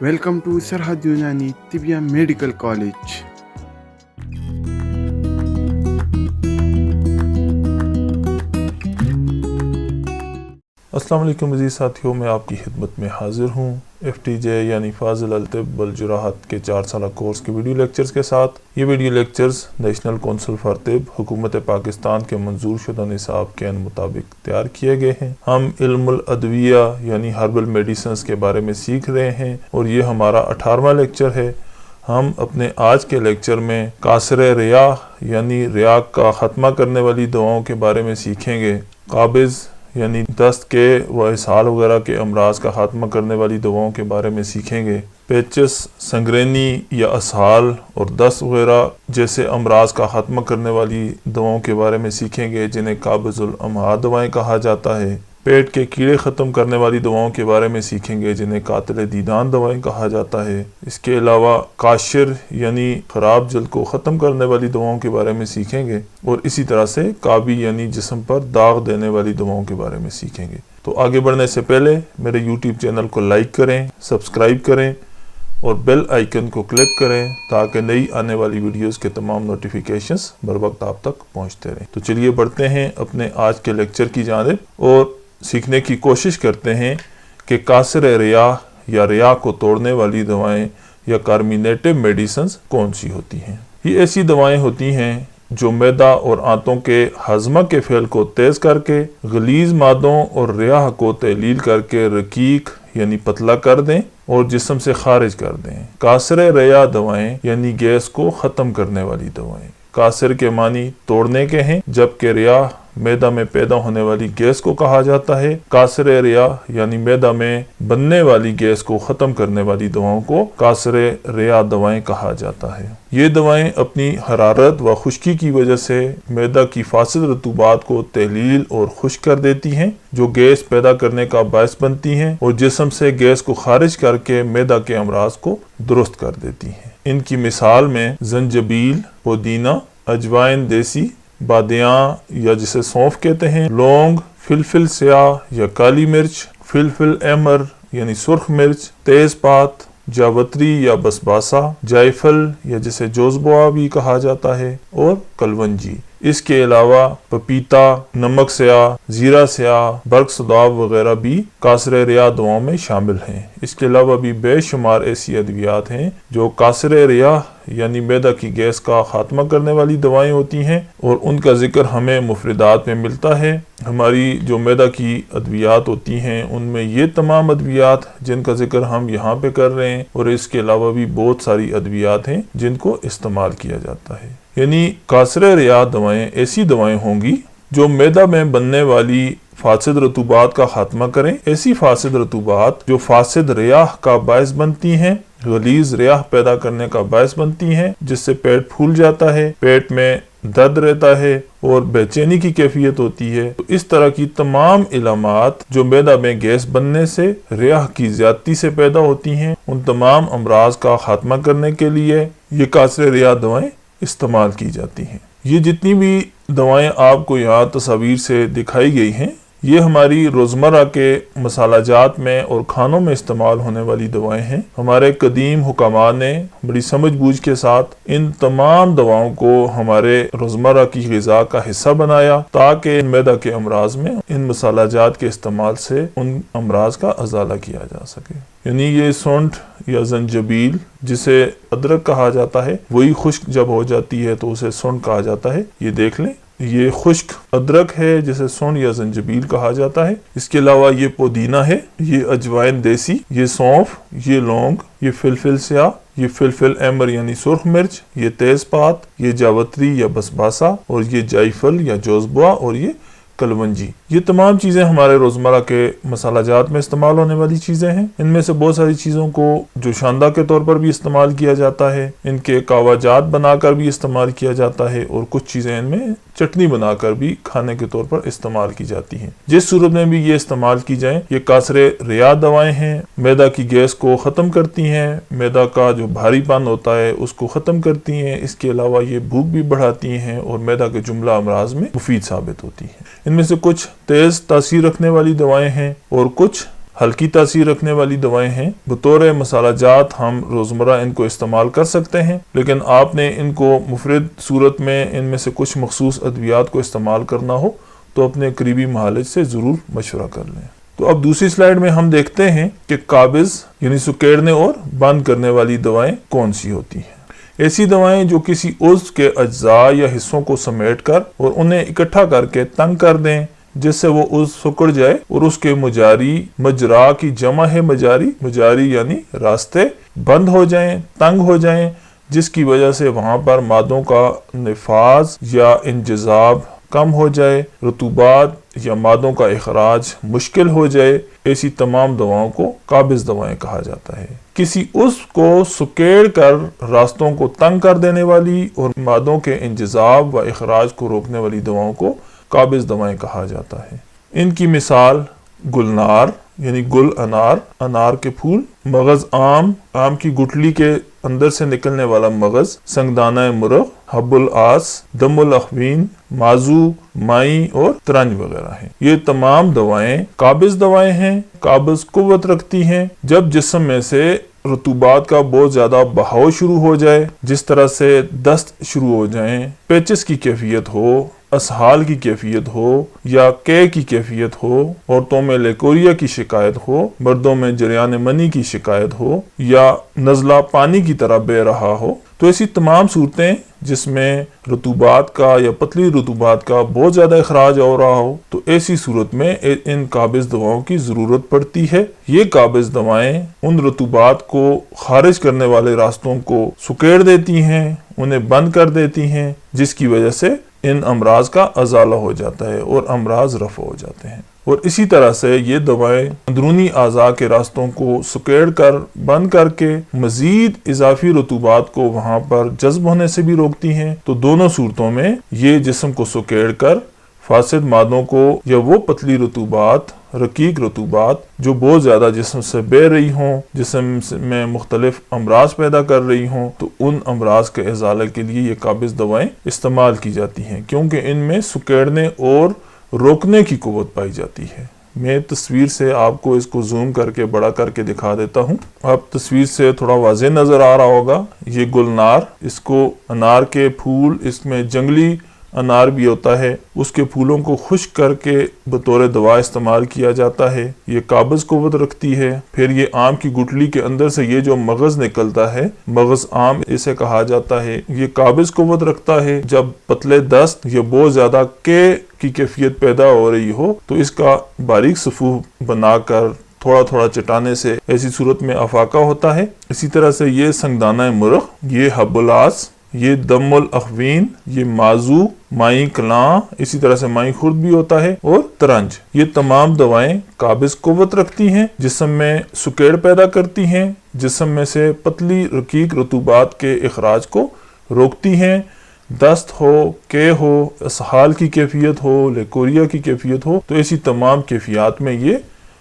Welcome to Sarhad Yunani Tibia Medical College. السلام علیکم عزیز ساتھیوں، میں آپ کی خدمت میں حاضر ہوں FTJ یعنی فاضل الطب والجراحت کے 4 سالہ کورس کے ویڈیو لیکچرز کے ساتھ۔ یہ video lectures national council for طب حکومت پاکستان کے منظور شدہ نصاب کے مطابق تیار کیے گئے ہیں۔ ہم علم الادویہ یعنی ہربل میڈیسنز کے بارے میں سیکھ رہے ہیں اور یہ ہمارا 18واں لیکچر ہے۔ ہم اپنے آج کے لیکچر میں کاسر ریاح یعنی ریاح کا خاتمہ کرنے والی دواؤں کے بارے میں سیکھیں گے۔ قابض یعنی دست کے و اسہال وغیرہ کے امراض کا خاتمہ کرنے والی دواؤں کے بارے میں سیکھیں گے۔ پیچس، سنگرینی یا اسہال اور دست وغیرہ جیسے امراض کا خاتمہ کرنے والی دواؤں کے بارے میں سیکھیں گے جنہیں قابض الامعاء دوائیں کہا جاتا ہے۔ پیٹ کے کیڑے ختم کرنے والی دواؤں کے بارے میں سیکھیں گے جنہیں قاتل دیدان دوائیں کہا جاتا ہے۔ اس کے علاوہ قاشر یعنی خراب جلد کو ختم کرنے والی دواؤں کے بارے میں سیکھیں گے، اور اسی طرح سے کابی یعنی جسم پر داغ دینے والی دواؤں کے بارے میں سیکھیں گے۔ تو آگے بڑھنے سے پہلے میرے YouTube چینل کو لائک کریں، سبسکرائب کریں اور بیل آئیکن کو کلک کریں تاکہ نئی آنے والی ویڈیوز کے تمام نوٹیفیکیشنز بر وقت آپ تک پہنچتے رہیں۔ تو چلیے بڑھتے ہیں اپنے آج کے لیکچر کی جانب اور سیکھنے کی کوشش کرتے ہیں کہ کاسر ریاح یا ریاح کو توڑنے والی دوائیں یا کارمینیٹو میڈیسنز کون سی ہوتی ہیں۔ یہ ایسی دوائیں ہوتی ہیں جو معدہ اور آنتوں کے ہضمہ کے فعل کو تیز کر کے غلیظ مادوں اور ریاح کو تحلیل کر کے رقیق یعنی پتلا کر دیں اور جسم سے خارج کر دیں۔ کاسر ریاح دوائیں یعنی گیس کو ختم کرنے والی دوائیں۔ کاسر کے معنی توڑنے کے ہیں، جبکہ ریاح معدہ میں پیدا ہونے والی گیس کو کہا جاتا ہے۔ کاسر ریاح یعنی معدہ میں بننے والی گیس کو ختم کرنے والی دواؤں کو کاسر ریاح دوائیں کہا جاتا ہے۔ یہ دوائیں اپنی حرارت و خشکی کی وجہ سے معدہ کی فاسد رطوبات کو تحلیل اور خشک کر دیتی ہیں، جو گیس پیدا کرنے کا باعث بنتی ہیں اور جسم سے گیس کو خارج کر کے معدہ کے امراض کو درست کر دیتی ہیں۔ ان کی مثال میں زنجبیل، پودینہ، اجوائن دیسی، بادیاں یا جسے سونف کہتے ہیں، لونگ، فلفل سیاہ یا کالی مرچ، فلفل احمر یعنی سرخ مرچ، تیز پات، جاوتری یا بسباسا، جائفل یا جسے جوزبوا بھی کہا جاتا ہے، اور کلونجی۔ اس کے علاوہ پپیتا، نمک سیاہ، زیرہ سیاہ، برق سداب وغیرہ بھی کاسر ریاح دواؤں میں شامل ہیں۔ اس کے علاوہ بھی بے شمار ایسی ادویات ہیں جو کاسر ریاح یعنی معدہ کی گیس کا خاتمہ کرنے والی دوائیں ہوتی ہیں، اور ان کا ذکر ہمیں مفردات میں ملتا ہے۔ ہماری جو معدہ کی ادویات ہوتی ہیں ان میں یہ تمام ادویات جن کا ذکر ہم یہاں پہ کر رہے ہیں، اور اس کے علاوہ بھی بہت ساری ادویات ہیں جن کو استعمال کیا جاتا ہے۔ یعنی کاسر ریاح دوائیں ایسی دوائیں ہوں گی جو معدہ میں بننے والی فاسد رطوبات کا خاتمہ کریں، ایسی فاسد رطوبات جو فاسد ریاح کا باعث بنتی ہیں، غلیظ ریاح پیدا کرنے کا باعث بنتی ہیں، جس سے پیٹ پھول جاتا ہے، پیٹ میں درد رہتا ہے اور بے چینی کی کیفیت ہوتی ہے۔ تو اس طرح کی تمام علامات جو معدہ میں گیس بننے سے، ریاح کی زیادتی سے پیدا ہوتی ہیں، ان تمام امراض کا خاتمہ کرنے کے لیے یہ کاسر ریاح دوائیں استعمال کی جاتی ہیں۔ یہ جتنی بھی دوائیں آپ کو یہاں تصاویر سے دکھائی گئی ہیں، یہ ہماری روزمرہ کے مسالہ جات میں اور کھانوں میں استعمال ہونے والی دوائیں ہیں۔ ہمارے قدیم حکماء نے بڑی سمجھ بوجھ کے ساتھ ان تمام دواؤں کو ہمارے روزمرہ کی غذا کا حصہ بنایا تاکہ معدہ کے امراض میں ان مسالہ جات کے استعمال سے ان امراض کا ازالہ کیا جا سکے۔ یعنی یہ سونٹھ یا زنجبیل جسے ادرک کہا جاتا ہے، وہی خشک جب ہو جاتی ہے تو اسے سونٹھ کہا جاتا ہے۔ یہ دیکھ لیں، یہ خشک ادرک ہے جسے سونڈ یا زنجبیل کہا جاتا ہے۔ اس کے علاوہ یہ پودینہ ہے، یہ اجوائن دیسی، یہ سونف، یہ لونگ، یہ فلفل سیاہ، یہ فلفل احمر یعنی سرخ مرچ، یہ تیز پات، یہ جاوتری یا بسباسا، اور یہ جائفل یا جوزبوا، اور یہ کلونجی۔ یہ تمام چیزیں ہمارے روزمرہ کے مسالہ جات میں استعمال ہونے والی چیزیں ہیں۔ ان میں سے بہت ساری چیزوں کو جو شاندہ کے طور پر بھی استعمال کیا جاتا ہے، ان کے قہوہ جات بنا کر بھی استعمال کیا جاتا ہے، اور کچھ چیزیں ان میں چٹنی بنا کر بھی کھانے کے طور پر استعمال کی جاتی ہیں۔ جس صورت میں بھی یہ استعمال کی جائیں، یہ کاسر ریاح دوائیں ہیں، معدہ کی گیس کو ختم کرتی ہیں، معدہ کا جو بھاری پن ہوتا ہے اس کو ختم کرتی ہیں۔ اس کے علاوہ یہ بھوک بھی بڑھاتی ہیں اور معدہ کے جملہ امراض میں مفید ثابت ہوتی ہیں۔ ان میں سے کچھ تیز تاثیر رکھنے والی دوائیں ہیں اور کچھ ہلکی تاثیر رکھنے والی دوائیں ہیں، بطور مسالہ جات ہم روزمرہ ان کو استعمال کر سکتے ہیں، لیکن آپ نے ان کو مفرد صورت میں ان میں سے کچھ مخصوص ادویات کو استعمال کرنا ہو تو اپنے قریبی معالج سے ضرور مشورہ کر لیں۔ تو اب دوسری سلائیڈ میں ہم دیکھتے ہیں کہ قابض یعنی سکیڑنے اور بند کرنے والی دوائیں کون سی ہوتی ہیں۔ ایسی دوائیں جو کسی عضو کے اجزاء یا حصوں کو سمیٹ کر اور انہیں اکٹھا کر کے تنگ کر دیں جس سے وہ عضو سکڑ جائے اور اس کے مجرا کی جمع ہے مجاری یعنی راستے بند ہو جائیں، تنگ ہو جائیں، جس کی وجہ سے وہاں پر مادوں کا نفاذ یا انجذاب کم ہو جائے، رطوبات یا مادوں کا اخراج مشکل ہو جائے، ایسی تمام دواؤں کو قابض دوائیں کہا جاتا ہے۔ کسی عضو کو سکیڑ کر راستوں کو تنگ کر دینے والی اور مادوں کے انجذاب و اخراج کو روکنے والی دواؤں کو قابض دوائیں کہا جاتا ہے۔ ان کی مثال گلنار یعنی گل انار کے پھول، مغز آم کی گٹلی کے اندر سے نکلنے والا مغز، سنگدانہ مرغ، حب العاص، دم الاخوین، مازو، مائی اور ترنج وغیرہ ہیں۔ یہ تمام دوائیں قابض دوائیں ہیں، قابض قوت رکھتی ہیں۔ جب جسم میں سے رطوبات کا بہت زیادہ بہاؤ شروع ہو جائے، جس طرح سے دست شروع ہو جائیں، پیچس کی کیفیت ہو، اسہال کی کیفیت ہو یا قے کی کیفیت ہو، عورتوں میں لیکوریا کی شکایت ہو، مردوں میں جریان منی کی شکایت ہو یا نزلہ پانی کی طرح بہہ رہا ہو، تو ایسی تمام صورتیں جس میں رطوبات کا یا پتلی رطوبات کا بہت زیادہ اخراج ہو رہا ہو، تو ایسی صورت میں ان قابض دواؤں کی ضرورت پڑتی ہے۔ یہ قابض دوائیں ان رطوبات کو خارج کرنے والے راستوں کو سکیڑ دیتی ہیں، انہیں بند کر دیتی ہیں، جس کی وجہ سے ان امراض کا ازالہ ہو جاتا ہے اور امراض رفع ہو جاتے ہیں۔ اور اسی طرح سے یہ دوائیں اندرونی اعضاء کے راستوں کو سکیڑ کر بند کر کے مزید اضافی رطوبات کو وہاں پر جذب ہونے سے بھی روکتی ہیں۔ تو دونوں صورتوں میں یہ جسم کو سکیڑ کر فاسد مادوں کو یا وہ پتلی رطوبات، رقیق رطوبات جو بہت زیادہ جسم سے بہہ رہی ہوں، جسم میں مختلف امراض پیدا کر رہی ہوں، تو ان امراض کے ازالے کے لیے یہ قابض دوائیں استعمال کی جاتی ہیں، کیونکہ ان میں سکیڑنے اور روکنے کی قوت پائی جاتی ہے۔ میں تصویر سے آپ کو اس کو زوم کر کے بڑا کر کے دکھا دیتا ہوں۔ اب تصویر سے تھوڑا واضح نظر آ رہا ہوگا، یہ گلنار، اس کو انار کے پھول، اس میں جنگلی انار بھی ہوتا ہے، اس کے پھولوں کو خشک کر کے بطور دوا استعمال کیا جاتا ہے۔ یہ قابض قوت رکھتی ہے۔ پھر یہ آم کی گٹلی کے اندر سے یہ جو مغز نکلتا ہے، مغز آم اسے کہا جاتا ہے، یہ قابض قوت رکھتا ہے۔ جب پتلے دست یا بہت زیادہ قے کی کیفیت پیدا ہو رہی ہو تو اس کا باریک صفوف بنا کر تھوڑا تھوڑا چٹانے سے ایسی صورت میں افاقہ ہوتا ہے۔ اسی طرح سے یہ سنگدانہ مرغ، یہ حب العاص، یہ دم الاخوین، یہ مازو، مائی کلاں، اسی طرح سے مائی خرد بھی ہوتا ہے، اور ترنج، یہ تمام دوائیں قابض قوت رکھتی ہیں، جسم میں سکیڑ پیدا کرتی ہیں، جسم میں سے پتلی رقیق رطوبات کے اخراج کو روکتی ہیں۔ دست ہو، قے ہو، اسہال کی کیفیت ہو، لیکوریا کی کیفیت ہو، تو ایسی تمام کیفیات میں یہ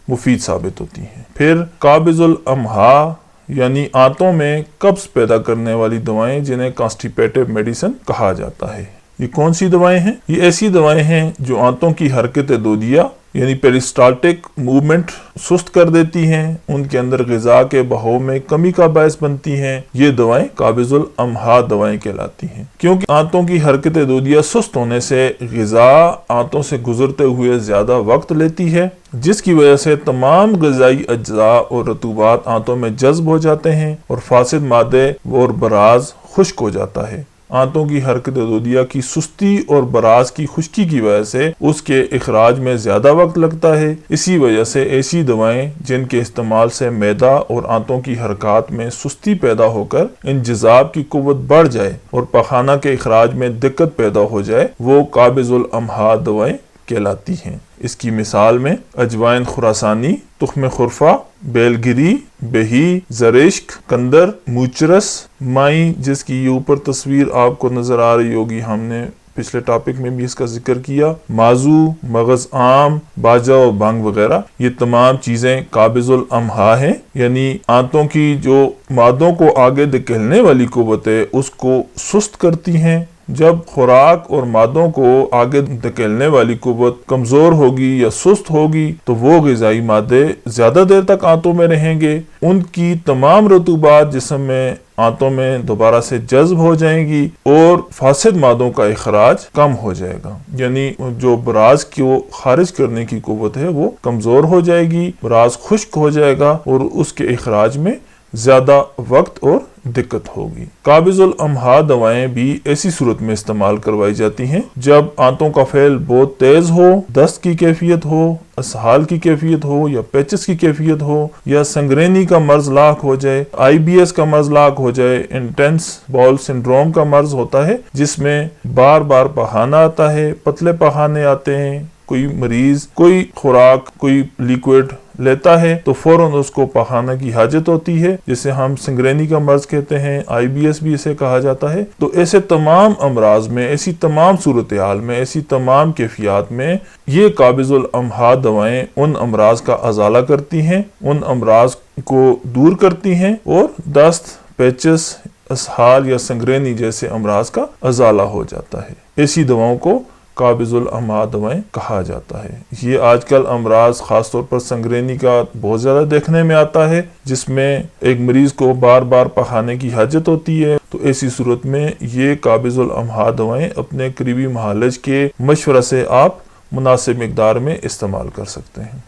مفید ثابت ہوتی ہیں۔ پھر قابض الامہا یعنی آنتوں میں قبض پیدا کرنے والی دوائیں، جنہیں کانسٹیپیٹو میڈیسن کہا جاتا ہے۔ یہ کون سی دوائیں ہیں؟ یہ ایسی دوائیں ہیں جو آنتوں کی حرکت دودیہ یعنی پیرسٹالٹک موومنٹ سست کر دیتی ہیں، ان کے اندر غذا کے بہاؤ میں کمی کا باعث بنتی ہیں۔ یہ دوائیں قابض الامہا دوائیں کہلاتی ہیں، کیونکہ آنتوں کی حرکت دودیہ سست ہونے سے غذا آنتوں سے گزرتے ہوئے زیادہ وقت لیتی ہے، جس کی وجہ سے تمام غذائی اجزاء اور رطوبات آنتوں میں جذب ہو جاتے ہیں اور فاسد مادے اور براز خشک ہو جاتا ہے۔ آنتوں کی حرکت دودیہ کی سستی اور براز کی خشکی کی وجہ سے اس کے اخراج میں زیادہ وقت لگتا ہے۔ اسی وجہ سے ایسی دوائیں جن کے استعمال سے معدہ اور آنتوں کی حرکات میں سستی پیدا ہو کر انجذاب کی قوت بڑھ جائے اور پخانہ کے اخراج میں دقت پیدا ہو جائے، وہ قابض الامہا دوائیں کہلاتی ہیں۔ اس کی مثال میں اجوائن خراسانی، تخم خرفہ، بیلگری، بہی، زرشک، کندر، موچرس، مائی جس کی یہ اوپر تصویر آپ کو نظر آ رہی ہوگی، ہم نے پچھلے ٹاپک میں بھی اس کا ذکر کیا، مازو، مغز عام، باجا اور بھنگ وغیرہ، یہ تمام چیزیں قابض الامہا ہیں، یعنی آنتوں کی جو مادوں کو آگے دھکیلنے والی قوت ہے اس کو سست کرتی ہیں جب خوراک اور مادوں کو آگے دھکیلنے والی قوت کمزور ہوگی یا سست ہوگی تو وہ غذائی مادے زیادہ دیر تک آنتوں میں رہیں گے، ان کی تمام رطوبات جسم میں آنتوں میں دوبارہ سے جذب ہو جائیں گی اور فاسد مادوں کا اخراج کم ہو جائے گا، یعنی جو براز کو خارج کرنے کی قوت ہے وہ کمزور ہو جائے گی، براز خشک ہو جائے گا اور اس کے اخراج میں زیادہ وقت اور دقت ہوگی۔ قابض الامہا دوائیں بھی ایسی صورت میں استعمال کروائی جاتی ہیں جب آنتوں کا فعل بہت تیز ہو، دست کی کیفیت ہو، اسہال کی کیفیت ہو یا پیچس کی کیفیت ہو یا سنگرینی کا مرض لاحق ہو جائے، IBS کا مرض لاحق ہو جائے، انٹینس باؤل سنڈروم کا مرض ہوتا ہے جس میں بار بار پخانہ آتا ہے، پتلے پخانے آتے ہیں، کوئی مریض کوئی خوراک کوئی لیکوڈ لیتا ہے تو فوراً اس کو پخانہ کی حاجت ہوتی ہے، جسے ہم سنگرینی کا مرض کہتے ہیں، IBS بھی اسے کہا جاتا ہے۔ تو ایسے تمام امراض میں، ایسی تمام صورتحال میں، ایسی تمام کیفیات میں یہ قابض الامہا دوائیں ان امراض کا ازالہ کرتی ہیں، ان امراض کو دور کرتی ہیں اور دست، پیچس، اسہال یا سنگرینی جیسے امراض کا ازالہ ہو جاتا ہے۔ ایسی دواؤں کو قابض الامہا دوائیں کہا جاتا ہے۔ یہ آج کل امراض خاص طور پر سنگرینی کا بہت زیادہ دیکھنے میں آتا ہے، جس میں ایک مریض کو بار بار پخانے کی حاجت ہوتی ہے، تو ایسی صورت میں یہ قابض الامہا دوائیں اپنے قریبی معالج کے مشورہ سے آپ مناسب مقدار میں استعمال کر سکتے ہیں۔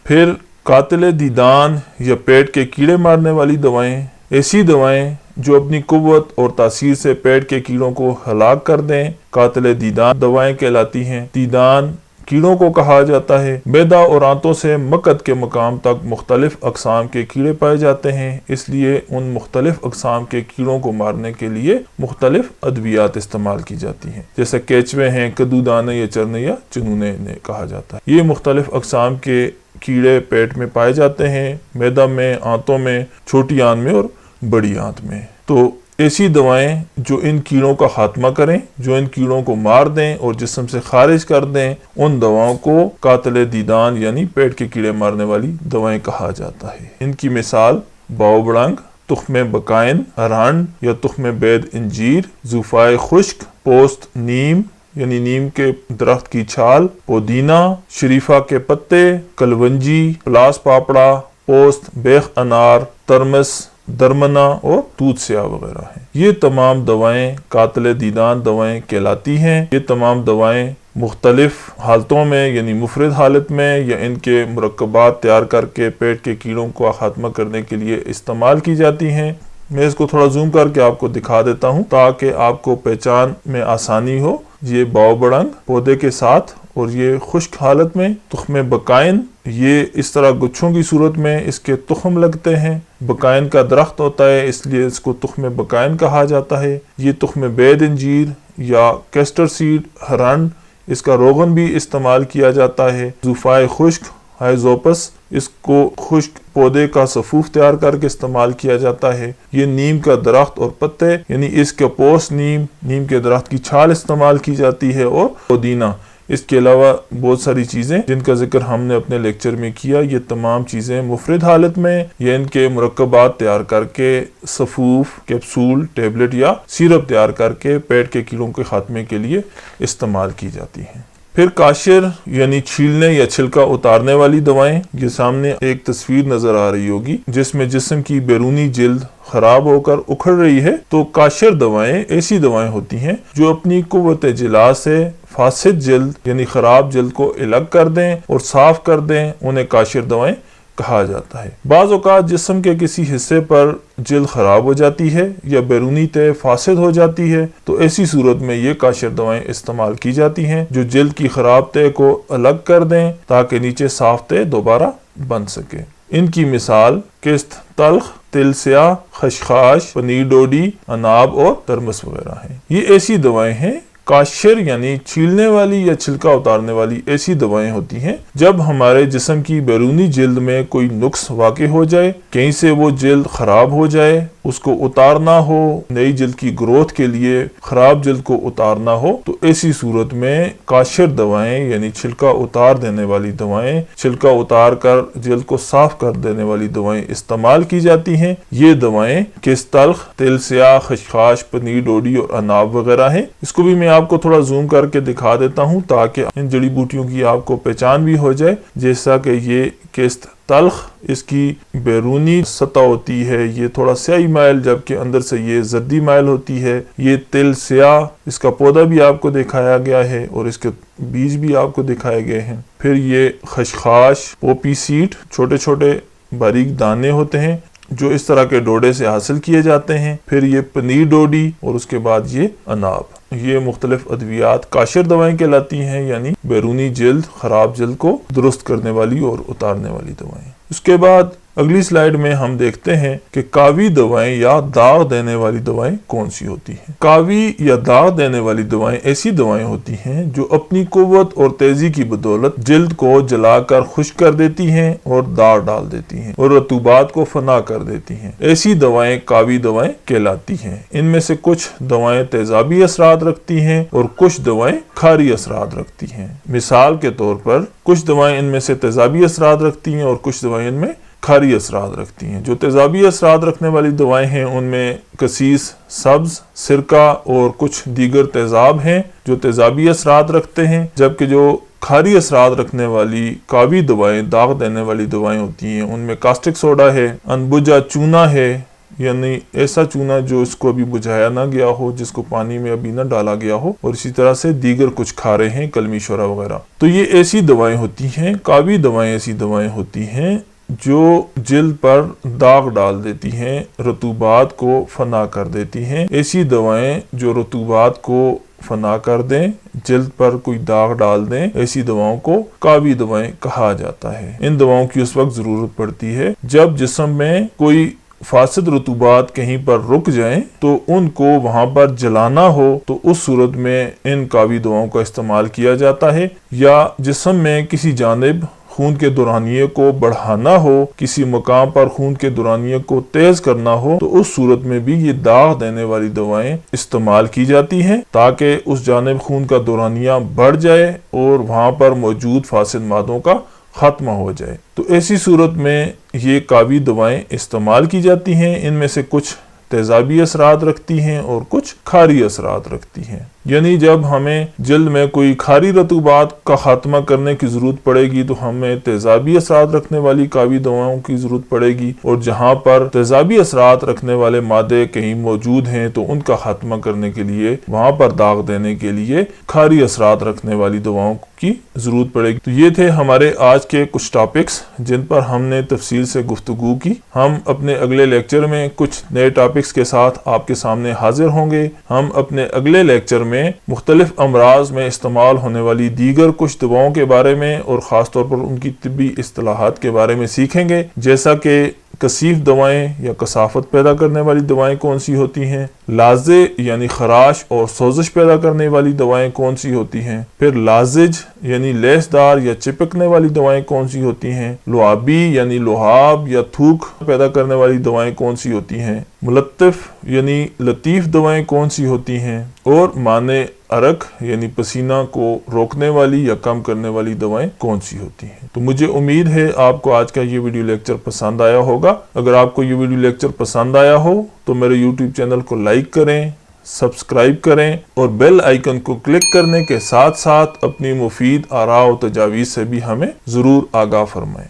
پھر قاتل دیدان یا پیٹ کے کیڑے مارنے والی دوائیں، ایسی دوائیں جو اپنی قوت اور تاثیر سے پیٹ کے کیڑوں کو ہلاک کر دیں، قاتل دیدان دوائیں کہلاتی ہیں۔ دیدان کیڑوں کو کہا جاتا ہے۔ معدہ اور آنتوں سے مقعد کے مقام تک مختلف اقسام کے کیڑے پائے جاتے ہیں، اس لیے ان مختلف اقسام کے کیڑوں کو مارنے کے لیے مختلف ادویات استعمال کی جاتی ہیں، جیسے کیچوے ہیں، کدو دانے یا چرنے یا چنونے کہا جاتا ہے۔ یہ مختلف اقسام کے کیڑے پیٹ میں پائے جاتے ہیں، معدہ میں، آنتوں میں، چھوٹی آنت میں اور بڑی آنت میں۔ تو ایسی دوائیں جو ان کیڑوں کا خاتمہ کریں، جو ان کیڑوں کو مار دیں اور جسم سے خارج کر دیں، ان دواؤں کو قاتل دیدان یعنی پیٹ کے کیڑے مارنے والی دوائیں کہا جاتا ہے۔ ان کی مثال باؤ بڑنگ، تخم بکائن، ارہنڈ یا تخم بید انجیر، زوفائے خشک، پوست نیم یعنی نیم کے درخت کی چھال، پودینہ، شریفہ کے پتے، کلونجی، پلاس پاپڑا، پوست بیخ انار، ترمس، درمنا اور دودھ سیاہ وغیرہ ہیں۔ یہ تمام دوائیں قاتل دیدان دوائیں کہلاتی ہیں۔ یہ تمام دوائیں مختلف حالتوں میں یعنی مفرد حالت میں یا ان کے مرکبات تیار کر کے پیٹ کے کیڑوں کو خاتمہ کرنے کے لیے استعمال کی جاتی ہیں۔ میں اس کو تھوڑا زوم کر کے آپ کو دکھا دیتا ہوں تاکہ آپ کو پہچان میں آسانی ہو۔ یہ باؤ بڑنگ پودے کے ساتھ اور یہ خشک حالت میں تخم بکائن، یہ اس طرح گچھوں کی صورت میں اس کے تخم لگتے ہیں، بکائن کا درخت ہوتا ہے اس لیے اس کو تخم بکائن کہا جاتا ہے۔ یہ تخم بید انجیر یا کیسٹر سیڈ، ہرنڈ، اس کا روغن بھی استعمال کیا جاتا ہے۔ زوفائے خشک، ہائزوپس، اس کو خشک پودے کا صفوف تیار کر کے استعمال کیا جاتا ہے۔ یہ نیم کا درخت اور پتے یعنی اس کے پوست نیم کے درخت کی چھال استعمال کی جاتی ہے، اور پودینہ۔ اس کے علاوہ بہت ساری چیزیں جن کا ذکر ہم نے اپنے لیکچر میں کیا، یہ تمام چیزیں مفرد حالت میں یا ان کے مرکبات تیار کر کے صفوف، کیپسول، ٹیبلٹ یا سیرپ تیار کر کے پیٹ کے کیڑوں کے خاتمے کے لیے استعمال کی جاتی ہیں۔ پھر قاشر یعنی چھیلنے یا چھلکا اتارنے والی دوائیں، یہ سامنے ایک تصویر نظر آ رہی ہوگی جس میں جسم کی بیرونی جلد خراب ہو کر اکھڑ رہی ہے، تو قاشر دوائیں ایسی دوائیں ہوتی ہیں جو اپنی قوت جلا سے فاسد جلد یعنی خراب جلد کو الگ کر دیں اور صاف کر دیں، انہیں قاشر دوائیں کہا جاتا ہے۔ بعض اوقات جسم کے کسی حصے پر جلد خراب ہو جاتی ہے یا بیرونی تہ فاسد ہو جاتی ہے، تو ایسی صورت میں یہ قاشر دوائیں استعمال کی جاتی ہیں جو جلد کی خراب تہ کو الگ کر دیں تاکہ نیچے صاف تہ دوبارہ بن سکے۔ ان کی مثال کست تلخ، تل سیاہ، خشخاش، پنیر ڈوڈی، اناب اور ترمس وغیرہ ہیں۔ یہ ایسی دوائیں ہیں قاشر یعنی چھیلنے والی یا چھلکا اتارنے والی ایسی دوائیں ہوتی ہیں جب ہمارے جسم کی بیرونی جلد میں کوئی نقص واقع ہو جائے، کہیں سے وہ جلد خراب ہو جائے، اس کو اتارنا ہو، نئی جلد کی گروتھ کے لیے خراب جلد کو اتارنا ہو، تو ایسی صورت میں قاشر دوائیں یعنی چھلکا اتار دینے والی دوائیں، چھلکا اتار کر جلد کو صاف کر دینے والی دوائیں استعمال کی جاتی ہیں۔ یہ دوائیں کس تلخ، تل سیاہ، خشخاش، پنیر ڈوڈی اور اناب وغیرہ ہیں۔ اس کو بھی میں آپ کو تھوڑا زوم کر کے دکھا دیتا ہوں تاکہ ان جڑی بوٹیوں کی آپ کو پہچان بھی ہو جائے، جیسا کہ یہ کست تلخ، اس کی بیرونی سطح ہوتی ہے یہ تھوڑا سیاہی مائل، جبکہ اندر سے یہ زردی مائل ہوتی ہے۔ یہ تل سیاہ، اس کا پودا بھی آپ کو دکھایا گیا ہے اور اس کے بیج بھی آپ کو دکھائے گئے ہیں۔ پھر یہ خشخاش، پوپی سیڈ، چھوٹے چھوٹے باریک دانے ہوتے ہیں جو اس طرح کے ڈوڈے سے حاصل کیے جاتے ہیں۔ پھر یہ پنیر ڈوڈی اور اس کے بعد یہ اناب۔ یہ مختلف ادویات قاشر دوائیں کہلاتی ہیں، یعنی بیرونی جلد، خراب جلد کو درست کرنے والی اور اتارنے والی دوائیں۔ اس کے بعد اگلی سلائیڈ میں ہم دیکھتے ہیں کہ کاوی دوائیں یا داغ دینے والی دوائیں کون سی ہوتی ہیں۔ کاوی یا داغ دینے والی دوائیں ایسی دوائیں ہوتی ہیں جو اپنی قوت اور تیزی کی بدولت جلد کو جلا کر خشک کر دیتی ہیں اور داغ ڈال دیتی ہیں اور رطوبات کو فنا کر دیتی ہیں۔ ایسی دوائیں کاوی دوائیں کہلاتی ہیں۔ ان میں سے کچھ دوائیں تیزابی اثرات رکھتی ہیں اور کچھ دوائیں کھاری اثرات رکھتی ہیں۔ مثال کے طور پر کچھ دوائیں ان میں سے تیزابی اثرات رکھتی ہیں اور کچھ دوائیں ان میں کھاری اثرات رکھتی ہیں۔ جو تیزابی اثرات رکھنے والی دوائیں ہیں ان میں کسیس، سبز، سرکہ اور کچھ دیگر تیزاب ہیں جو تیزابی اثرات رکھتے ہیں، جبکہ جو کھاری اثرات رکھنے والی کاوی دوائیں، داغ دینے والی دوائیں ہوتی ہیں، ان میں کاسٹک سوڈا ہے، انبجا چونا ہے، یعنی ایسا چونا جو اس کو ابھی بجھایا نہ گیا ہو، جس کو پانی میں ابھی نہ ڈالا گیا ہو، اور اسی طرح سے دیگر کچھ کھارے ہیں، کلمی شورا وغیرہ۔ تو یہ ایسی دوائیں ہوتی ہیں، کاوی دوائیں ایسی دوائیں ہوتی ہیں جو جلد پر داغ ڈال دیتی ہیں، رطوبات کو فنا کر دیتی ہیں۔ ایسی دوائیں جو رطوبات کو فنا کر دیں، جلد پر کوئی داغ ڈال دیں، ایسی دواؤں کو کاوی دوائیں کہا جاتا ہے۔ ان دواؤں کی اس وقت ضرورت پڑتی ہے جب جسم میں کوئی فاسد رطوبات کہیں پر رک جائیں تو ان کو وہاں پر جلانا ہو، تو اس صورت میں ان کاوی دواؤں کا استعمال کیا جاتا ہے۔ یا جسم میں کسی جانب خون کے دورانیے کو بڑھانا ہو، کسی مقام پر خون کے دورانیے کو تیز کرنا ہو، تو اس صورت میں بھی یہ داغ دینے والی دوائیں استعمال کی جاتی ہیں تاکہ اس جانب خون کا دورانیہ بڑھ جائے اور وہاں پر موجود فاسد مادوں کا ختم ہو جائے۔ تو ایسی صورت میں یہ کاوی دوائیں استعمال کی جاتی ہیں۔ ان میں سے کچھ تیزابی اثرات رکھتی ہیں اور کچھ کھاری اثرات رکھتی ہیں۔ یعنی جب ہمیں جلد میں کوئی کھاری رطوبات کا خاتمہ کرنے کی ضرورت پڑے گی تو ہمیں تیزابی اثرات رکھنے والی کاوی دواؤں کی ضرورت پڑے گی، اور جہاں پر تیزابی اثرات رکھنے والے مادے کہیں موجود ہیں تو ان کا خاتمہ کرنے کے لیے، وہاں پر داغ دینے کے لیے کھاری اثرات رکھنے والی دواؤں کی ضرورت پڑے گی۔ تو یہ تھے ہمارے آج کے کچھ ٹاپکس جن پر ہم نے تفصیل سے گفتگو کی۔ ہم اپنے اگلے لیکچر میں کچھ نئے ٹاپکس کے ساتھ آپ کے سامنے حاضر ہوں گے۔ ہم اپنے اگلے لیکچر میں مختلف امراض میں استعمال ہونے والی دیگر کچھ دواؤں کے بارے میں اور خاص طور پر ان کی طبی اصطلاحات کے بارے میں سیکھیں گے، جیسا کہ کثیف دوائیں یا کثافت پیدا کرنے والی دوائیں کون سی ہوتی ہیں، لازے یعنی خراش اور سوزش پیدا کرنے والی دوائیں کون سی ہوتی ہیں، پھر لازج یعنی لیسدار یا چپکنے والی دوائیں کون سی ہوتی ہیں، لعابی یعنی لعاب یا تھوک پیدا کرنے والی دوائیں کون سی ہوتی ہیں، ملطف یعنی لطیف دوائیں کون سی ہوتی ہیں، اور مانع عرق یعنی پسینہ کو روکنے والی یا کم کرنے والی دوائیں کون سی ہوتی ہیں۔ تو مجھے امید ہے آپ کو آج کا یہ ویڈیو لیکچر پسند آیا ہوگا۔ اگر آپ کو یہ ویڈیو لیکچر پسند آیا ہو تو میرے یوٹیوب چینل کو لائک کریں، سبسکرائب کریں اور بیل آئیکن کو کلک کرنے کے ساتھ ساتھ اپنی مفید آراء و تجاویز سے بھی ہمیں ضرور آگاہ فرمائیں۔